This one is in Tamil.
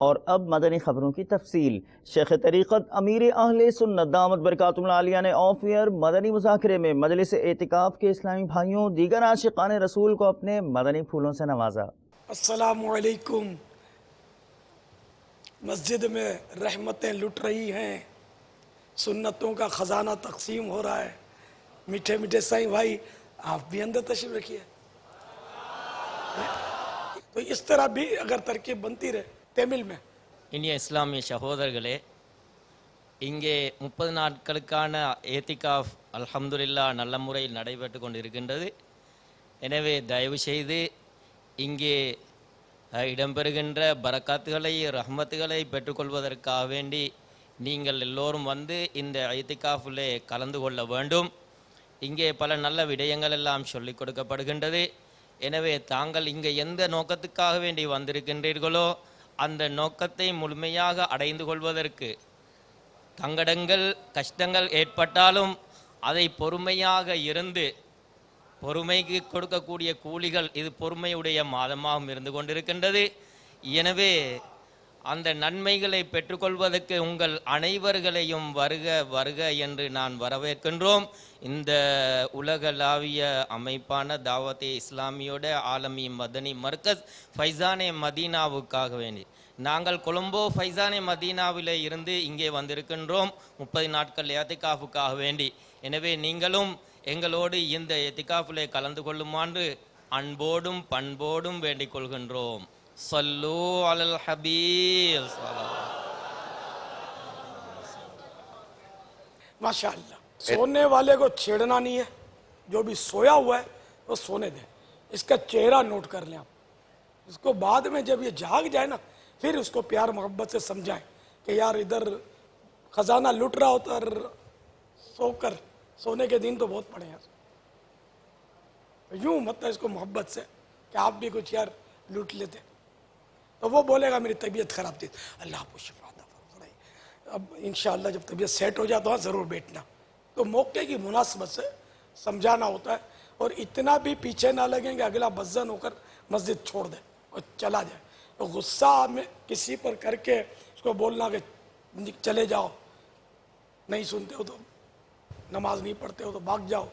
और अब मदनी खबरों की तफसील। शेख तरीक़त अमीर अहले सुन्नत दामत बरकातुहुल आलिया ने ऑफ ईयर मदनी मुज़ाकरे में मजलिस एतिकाफ़ के इस्लामी भाइयों दीगर आशिक़ान रसूल को अपने मदनी फूलों से नवाजा। अस्सलामु अलैकुम। मस्जिद में रहमतें लुट रही हैं, सुन्नतों का ख़जाना तकसीम हो रहा है। मीठे मीठे साईं भाई आप भी अंदर तशरीफ रखिए। तो इस तरह भी अगर तरकीब बनती रहे तमिल में। இனிய இஸ்லாமிய சகோதரர்களே, இங்கே 30 நாட்களுக்கான ஏத்திகாஃப் அல்ஹம்துலில்லா நல்ல முறையில் நடைபெற்று கொண்டிருக்கின்றது. எனவே தயவு செய்து இங்கே இடம்பெறுகின்ற பரக்காத்துகளை ரஹ்மத்துகளை பெற்றுக்கொள்வதற்காக வேண்டி நீங்கள் எல்லோரும் வந்து இந்த ஏத்திகாஃபிலே கலந்து கொள்ள வேண்டும். இங்கே பல நல்ல விடயங்கள் எல்லாம் சொல்லிக் கொடுக்கப்படுகின்றது. எனவே தாங்கள் இங்கே எந்த நோக்கத்துக்காக வேண்டி வந்திருக்கின்றீர்களோ அந்த நோக்கத்தை முழுமையாக அடைந்து கொள்வதற்கு தங்கடங்கள் கஷ்டங்கள் ஏற்பட்டாலும் அதை பொறுமையாக இருந்து பொறுமைக்கு கொடுக்கக்கூடிய கூலிகள் இது பொறுமையுடைய மாதமாகவும் இருந்து கொண்டிருக்கின்றது. எனவே அந்த நன்மைகளை பெற்றுக்கொள்வதற்கு உங்கள் அனைவர்களையும் வருக வருக என்று நான் வரவேற்கின்றோம். இந்த உலகளாவிய அமைப்பான தாவத்தே இஸ்லாமியோட ஆலமி மதனி மர்கஸ் ஃபைசானே மதீனாவுக்காக வேண்டி நாங்கள் கொலம்போ ஃபைசானே மதீனாவிலே இருந்து இங்கே வந்திருக்கின்றோம் 30 நாட்கள் ஏத்திகாஃபுக்காக வேண்டி. எனவே நீங்களும் எங்களோடு இந்த ஏத்திகாஃபிலே கலந்து கொள்ளுமாறு அன்போடும் பண்போடும் வேண்டிக் கொள்கின்றோம். सल्लू अलल हबीब। माशाअल्लाह। सोने वाले को छेड़ना नहीं है, जो भी सोया हुआ है वो सोने दें। इसका चेहरा नोट कर लें आप। इसको बाद में जब ये जाग जाए ना फिर उसको प्यार मोहब्बत से समझाएं कि यार इधर खजाना लूट रहा होता और सोकर सोने के दिन तो बहुत पड़े हैं। यूं मत इसको मोहब्बत से कि आप भी कुछ यार लूट लेते, तो वो बोलेगा मेरी तबीयत ख़राब थी, अल्लाह आपको शिफा अता फरमाए। अब इंशाअल्लाह जब तबीयत सेट हो जाए तो ज़रूर बैठना। तो मौके की मुनासबत से समझाना होता है और इतना भी पीछे ना लगें कि अगला बज़्ज़न होकर मस्जिद छोड़ दे और चला जाए। तो गुस्सा में किसी पर करके उसको बोलना कि चले जाओ, नहीं सुनते हो तो नमाज नहीं पढ़ते हो तो भाग जाओ,